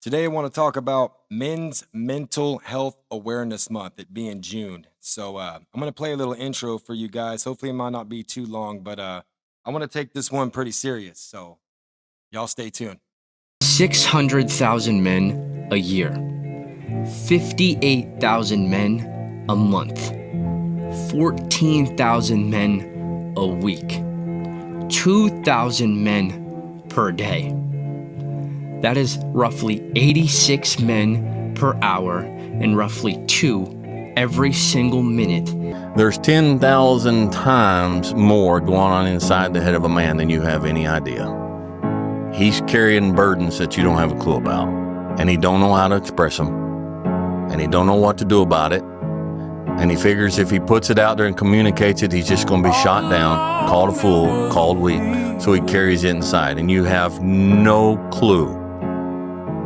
Today, I want to talk about Men's Mental Health Awareness Month, it being June. I'm going to play a little intro for you guys. Hopefully, it might not be too long, but I want to take this one pretty serious. So, y'all stay tuned. 600,000 men a year, 58,000 men a month, 14,000 men a week, 2,000 men per day. That is roughly 86 men per hour and roughly 2 every single minute. There's 10,000 times more going on inside the head of a man than you have any idea. He's carrying burdens that you don't have a clue about, and he don't know how to express them, and he don't know what to do about it, and he figures if he puts it out there and communicates it, he's just going to be shot down, called a fool, called weak, so he carries it inside, and you have no clue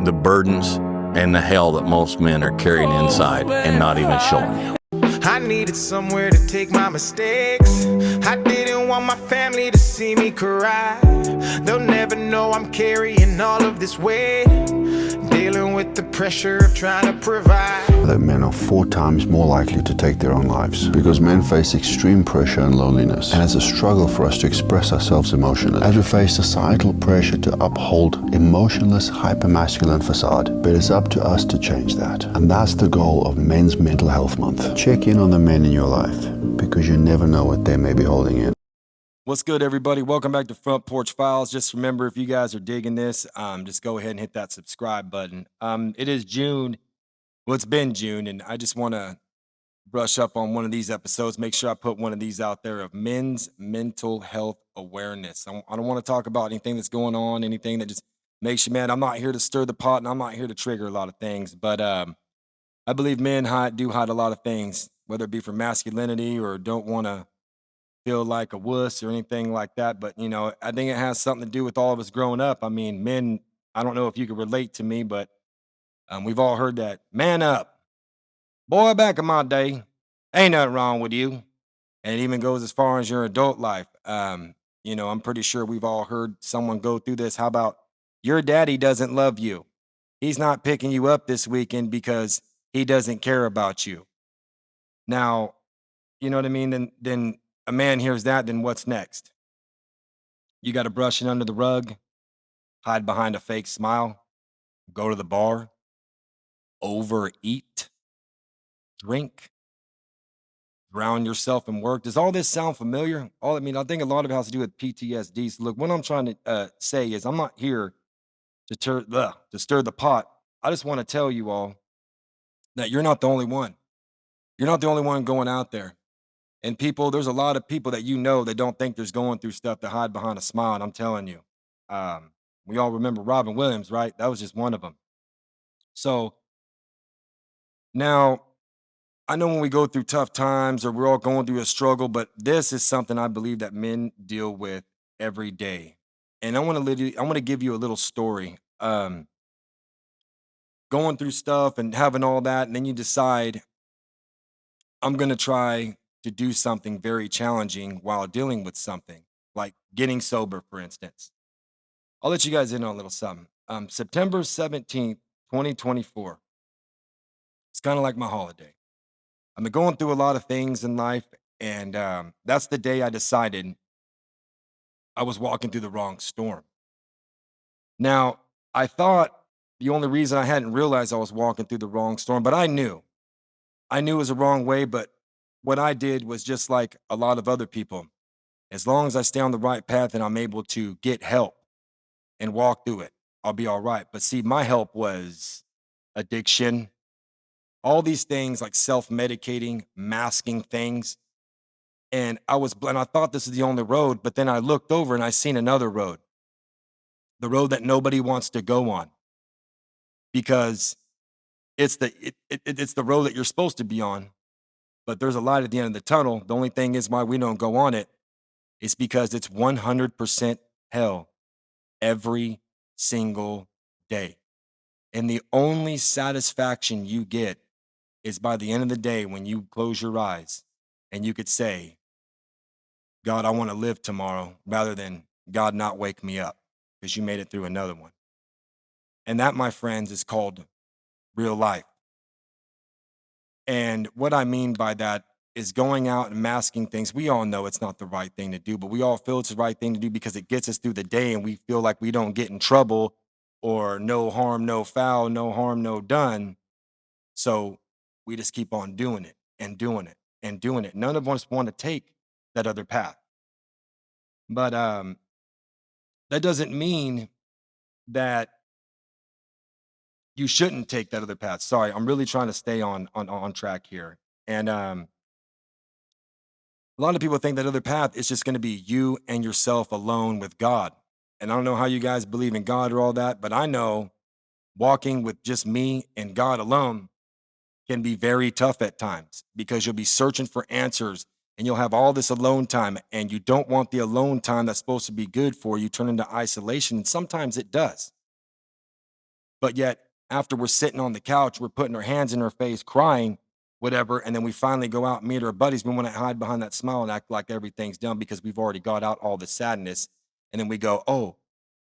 the burdens and the hell that most men are carrying inside and not even showing you. I needed somewhere to take my mistakes. I didn't want my family to see me cry. They'll never know I'm carrying all of this weight, dealing with the pressure of trying to provide. That men are 4 times more likely to take their own lives because men face extreme pressure and loneliness, and it's a struggle for us to express ourselves emotionally as we face societal pressure to uphold emotionless, hypermasculine facade. But it's up to us to change that, and that's the goal of Men's Mental Health Month. Check in on the men in your life because you never know what they may be holding in. What's good, everybody? Welcome back to Front Porch Files. Just remember, if you guys are digging this, just go ahead and hit that subscribe button. It is June. Well, it's been June, and I just want to brush up on one of these episodes. Make sure I put one of these out there of men's mental health awareness. I don't want to talk about anything that's going on, anything that just makes you mad. I'm not here to stir the pot, and I'm not here to trigger a lot of things. But I believe men do hide a lot of things, whether it be for masculinity or don't want to feel like a wuss or anything like that. But, I think it has something to do with all of us growing up. I mean, men, I don't know if you could relate to me, but we've all heard that. Man up. Boy, back in my day, ain't nothing wrong with you. And it even goes as far as your adult life. I'm pretty sure we've all heard someone go through this. How about your daddy doesn't love you? He's not picking you up this weekend because he doesn't care about you. Now, you know what I mean? Then a man hears that, then what's next? You got to brush it under the rug, hide behind a fake smile, go to the bar, overeat, drink, drown yourself in work. Does all this sound familiar? I think a lot of it has to do with PTSD. So look, what I'm trying to say is I'm not here to stir the pot. I just want to tell you all that you're not the only one. You're not the only one going out there. And there's a lot of people that that don't think there's going through stuff to hide behind a smile. And I'm telling you, we all remember Robin Williams, right? That was just one of them. So now I know when we go through tough times or we're all going through a struggle, but this is something I believe that men deal with every day. And I want to give you a little story. Going through stuff and having all that, and then you decide I'm going to try to do something very challenging while dealing with something, like getting sober, for instance. I'll let you guys in on a little something. September 17th, 2024. It's kind of like my holiday. I've been going through a lot of things in life, and that's the day I decided I was walking through the wrong storm. Now, I thought the only reason I hadn't realized I was walking through the wrong storm, but I knew. I knew it was the wrong way, but what I did was just like a lot of other people. As long as I stay on the right path and I'm able to get help and walk through it, I'll be all right. But see, my help was addiction, all these things like self-medicating, masking things. And I thought this is the only road, but then I looked over and I seen another road, the road that nobody wants to go on because it's the road that you're supposed to be on. But there's a light at the end of the tunnel. The only thing is why we don't go on it is because it's 100% hell every single day. And the only satisfaction you get is by the end of the day when you close your eyes and you could say, God, I want to live tomorrow, rather than God not wake me up because you made it through another one. And that, my friends, is called real life. And what I mean by that is going out and masking things. We all know it's not the right thing to do, but we all feel it's the right thing to do because it gets us through the day and we feel like we don't get in trouble or no harm, no foul, no harm, no done. So we just keep on doing it and doing it and doing it. None of us want to take that other path. But that doesn't mean that you shouldn't take that other path. Sorry, I'm really trying to stay on track here. And a lot of people think that other path is just going to be you and yourself alone with God. And I don't know how you guys believe in God or all that, but I know walking with just me and God alone can be very tough at times because you'll be searching for answers and you'll have all this alone time and you don't want the alone time that's supposed to be good for you turn into isolation. And sometimes it does. But yet, after we're sitting on the couch, we're putting our hands in our face, crying, whatever, and then we finally go out and meet our buddies. We want to hide behind that smile and act like everything's done because we've already got out all the sadness. And then we go, oh,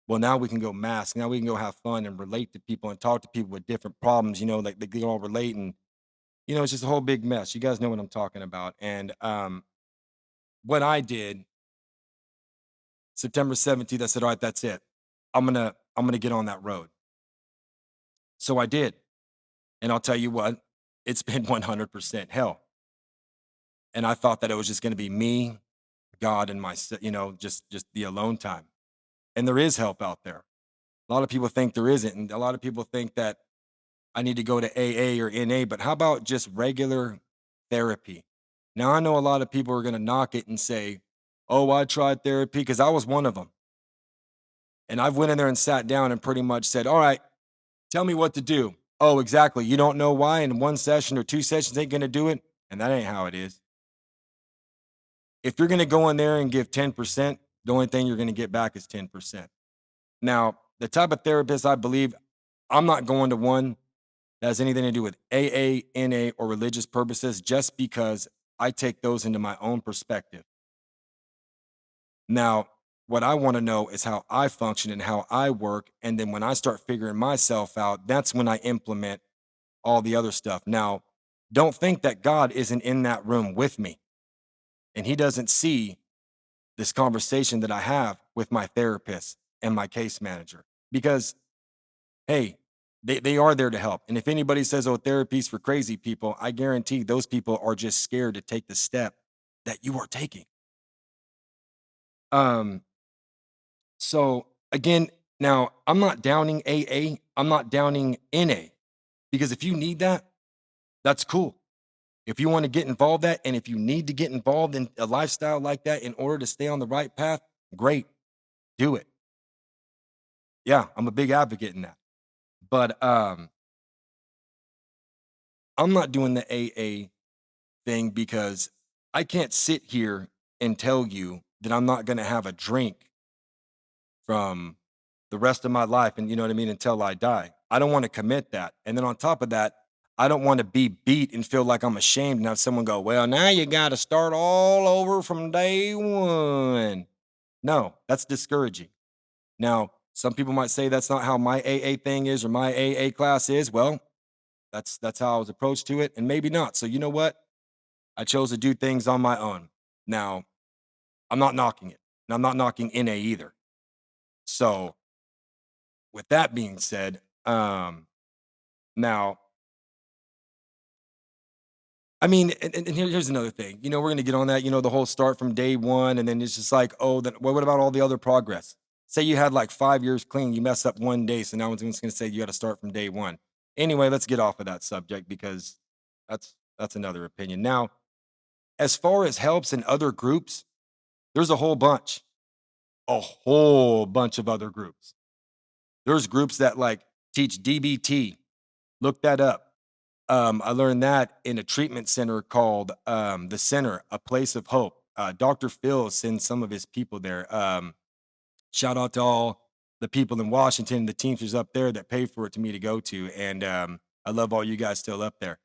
well, now we can go mask. Now we can go have fun and relate to people and talk to people with different problems, like they all relate. And, it's just a whole big mess. You guys know what I'm talking about. And what I did, September 17th, I said, all right, that's it. I'm gonna get on that road. So I did. And I'll tell you what, it's been 100% hell. And I thought that it was just going to be me, God, and my, just the alone time. And there is help out there. A lot of people think there isn't, and a lot of people think that I need to go to AA or NA. But how about just regular therapy? Now I know a lot of people are going to knock it and say, "Oh, I tried therapy," because I was one of them. And I've went in there and sat down and pretty much said, "All right, tell me what to do." Oh, exactly. You don't know why, and one session or two sessions ain't gonna do it, and that ain't how it is. If you're gonna go in there and give 10%, the only thing you're gonna get back is 10%. Now, the type of therapist I believe, I'm not going to one that has anything to do with AA, NA, or religious purposes just because I take those into my own perspective. Now, what I want to know is how I function and how I work. And then when I start figuring myself out, that's when I implement all the other stuff. Now, don't think that God isn't in that room with me and he doesn't see this conversation that I have with my therapist and my case manager because, hey, they are there to help. And if anybody says, oh, therapy's for crazy people, I guarantee those people are just scared to take the step that you are taking. Um, So again, now I'm not downing AA, I'm not downing NA because if you need that, that's cool. If you want to get involved that and if you need to get involved in a lifestyle like that in order to stay on the right path, great, do it. Yeah, I'm a big advocate in that. But I'm not doing the AA thing because I can't sit here and tell you that I'm not going to have a drink from the rest of my life and you know what I mean until I die. I don't want to commit that. And then on top of that, I don't want to be beat and feel like I'm ashamed and have someone go, "Well, now you got to start all over from day one." No, that's discouraging. Now, some people might say that's not how my AA thing is or my AA class is. Well, that's how I was approached to it and maybe not. So you know what? I chose to do things on my own. Now, I'm not knocking it. And I'm not knocking NA either. So with that being said, now, I mean, and here's another thing. We're gonna get on that. The whole start from day one, and then it's just like, oh, then what about all the other progress? Say you had like 5 years clean, you mess up one day, so now one's gonna say you got to start from day one. Anyway, let's get off of that subject because that's another opinion. Now, as far as helps in other groups, there's a whole bunch of other groups. There's groups that like teach DBT. Look that up. I learned that in a treatment center called the Center, a Place of Hope. Dr. Phil sends some of his people there. Shout out to all the people in Washington, the teamsters up there that pay for it to me to go to, and I love all you guys still up there.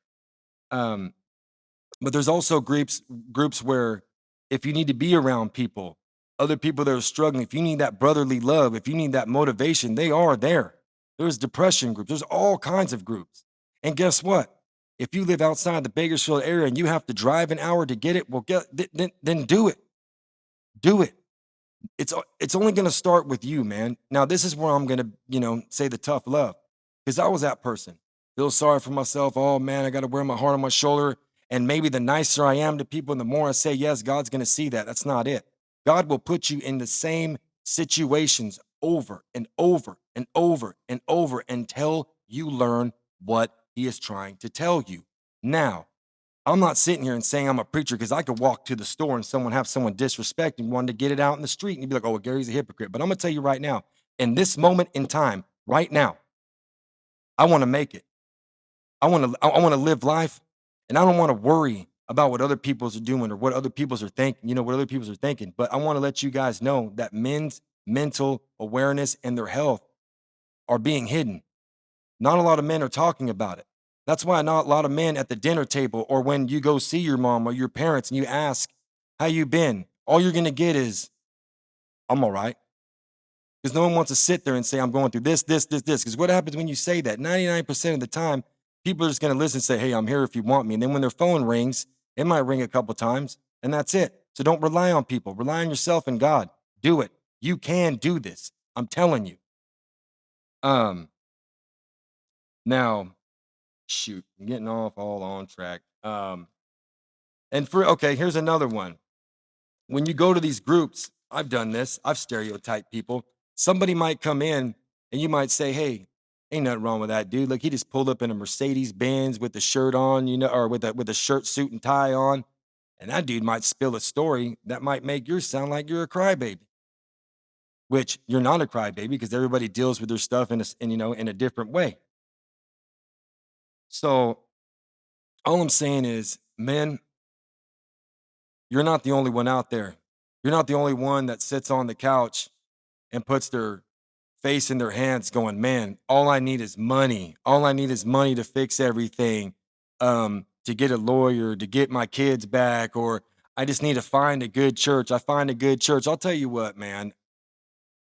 Um, but there's also groups where if you need to be around people, other people that are struggling, if you need that brotherly love, if you need that motivation, they are there. There's depression groups. There's all kinds of groups. And guess what? If you live outside the Bakersfield area and you have to drive an hour to get it, well, then do it. Do it. It's only going to start with you, man. Now, this is where I'm going to, say the tough love, because I was that person. Feel sorry for myself. Oh man, I got to wear my heart on my shoulder. And maybe the nicer I am to people, and the more I say yes, God's going to see that. That's not it. God will put you in the same situations over and over and over and over until you learn what He is trying to tell you. Now, I'm not sitting here and saying I'm a preacher, because I could walk to the store and have someone disrespect and wanted to get it out in the street and you'd be like, oh, well, Gary's a hypocrite. But I'm going to tell you right now, in this moment in time, right now, I want to make it. I want to live life, and I don't want to worry about what other people's are doing or what other people's are thinking, what other people's are thinking. But I want to let you guys know that men's mental awareness and their health are being hidden. Not a lot of men are talking about it. That's why not a lot of men at the dinner table, or when you go see your mom or your parents and you ask, how you been? All you're going to get is, I'm all right. Because no one wants to sit there and say, I'm going through this. Because what happens when you say that? 99% of the time, people are just going to listen and say, hey, I'm here if you want me. And then when their phone rings, it might ring a couple times, and that's it. So don't rely on people. Rely on yourself and God. Do it. You can do this. I'm telling you. Now, shoot, I'm getting off all on track. Okay, here's another one. When you go to these groups, I've done this, I've stereotyped people. Somebody might come in and you might say, hey, ain't nothing wrong with that dude. Like, he just pulled up in a Mercedes Benz with the shirt on, or with a shirt, suit, and tie on. And that dude might spill a story that might make yours sound like you're a crybaby, which you're not a crybaby, because everybody deals with their stuff in a different way. So all I'm saying is, men, you're not the only one out there. You're not the only one that sits on the couch and puts their face in their hands going, man, all I need is money. All I need is money to fix everything, to get a lawyer, to get my kids back, or I just need to find a good church. I find a good church. I'll tell you what, man,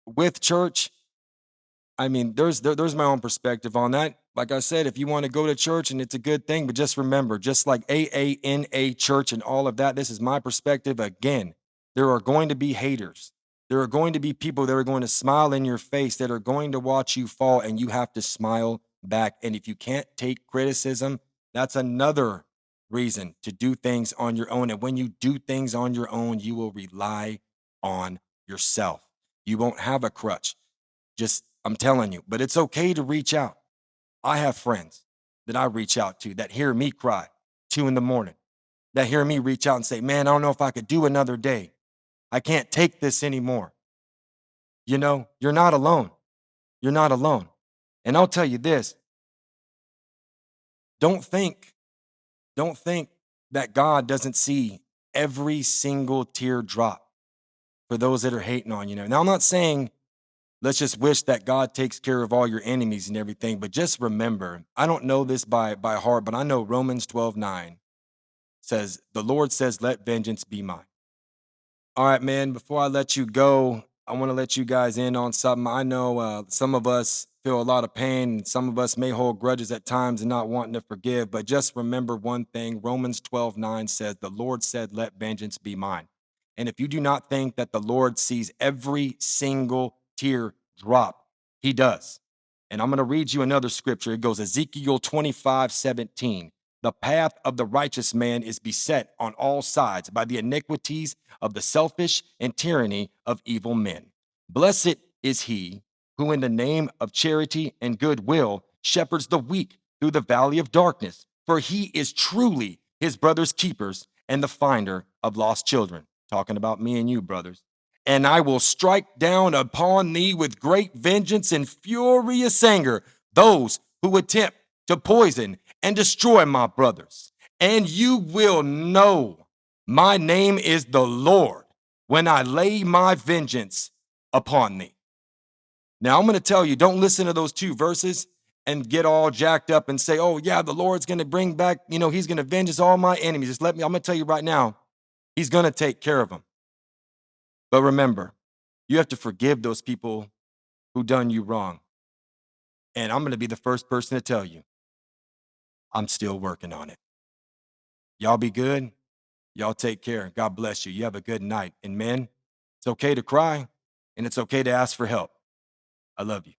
with church, I mean, there's my own perspective on that. Like I said, if you want to go to church, and it's a good thing, but just remember, just like AANA church and all of that, this is my perspective. Again, there are going to be haters. There are going to be people that are going to smile in your face, that are going to watch you fall, and you have to smile back. And if you can't take criticism, that's another reason to do things on your own. And when you do things on your own, you will rely on yourself. You won't have a crutch. I'm telling you, but it's okay to reach out. I have friends that I reach out to that hear me cry 2 a.m, that hear me reach out and say, man, I don't know if I could do another day. I can't take this anymore. You're not alone. You're not alone. And I'll tell you this, don't think that God doesn't see every single tear drop for those that are hating on you. Now, I'm not saying let's just wish that God takes care of all your enemies and everything. But just remember, I don't know this by heart, but I know Romans 12:9 says, the Lord says, let vengeance be mine. All right, man, before I let you go, I want to let you guys in on something. I know some of us feel a lot of pain, and some of us may hold grudges at times and not wanting to forgive. But just remember one thing. Romans 12:9 says, the Lord said, let vengeance be mine. And if you do not think that the Lord sees every single tear drop, He does. And I'm going to read you another scripture. It goes, Ezekiel 25:17. The path of the righteous man is beset on all sides by the iniquities of the selfish and tyranny of evil men. Blessed is he who in the name of charity and goodwill shepherds the weak through the valley of darkness, for he is truly his brother's keepers and the finder of lost children. Talking about me and you, brothers. And I will strike down upon thee with great vengeance and furious anger those who attempt to poison and destroy my brothers. And you will know my name is the Lord when I lay my vengeance upon thee. Now, I'm going to tell you, don't listen to those 2 verses and get all jacked up and say, oh, yeah, the Lord's going to bring back, he's going to avenge all my enemies. I'm going to tell you right now, He's going to take care of them. But remember, you have to forgive those people who done you wrong. And I'm going to be the first person to tell you, I'm still working on it. Y'all be good. Y'all take care. God bless you. You have a good night. And men, it's okay to cry and it's okay to ask for help. I love you.